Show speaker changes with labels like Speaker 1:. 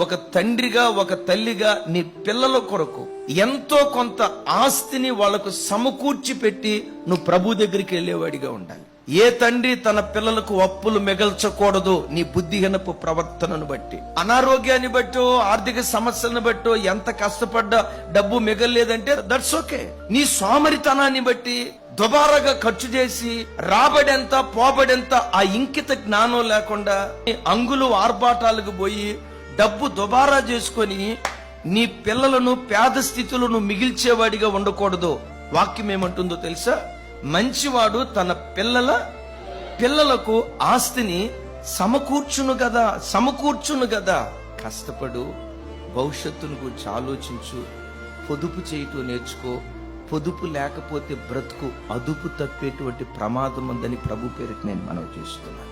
Speaker 1: ఒక తండ్రిగా, ఒక తల్లిగా నీ పిల్లల కొరకు ఎంతో కొంత ఆస్తిని వాళ్లకు సమకూర్చి పెట్టి నువ్వు ప్రభు దగ్గరికి వెళ్ళేవాడిగా ఉండాలి. ఏ తండ్రి తన పిల్లలకు అప్పులు మిగల్చకూడదు. నీ బుద్ధిహీనపు ప్రవర్తనను బట్టి, అనారోగ్యాన్ని బట్టో, ఆర్థిక సమస్యలను బట్టో ఎంత కష్టపడ్డా డబ్బు మిగలలేదంటే దట్స్ ఓకే. నీ సోమరితనాన్ని బట్టి దుబారాగా ఖర్చు చేసి రాబడెంత పోబడెంత ఆ ఇంకిత జ్ఞానం లేకుండా అంగులు ఆర్భాటాలకు పోయి డబ్బు దుబారా చేసుకొని నీ పిల్లలను పేద స్థితిలో నువ్వు మిగిల్చేవాడిగా ఉండకూడదు. వాక్యం ఏమంటుందో తెలుసా? మంచివాడు తన పిల్లలకు ఆస్తిని సమకూర్చును కదా. కష్టపడు, భవిష్యత్తును గురించి ఆలోచించు, పొదుపు చేయటం నేర్చుకో. పొదుపు లేకపోతే బ్రతుకు అదుపు తప్పేటువంటి ప్రమాదం ఉందని ప్రభు పేరుకి నేను మనవి చేస్తున్నాను.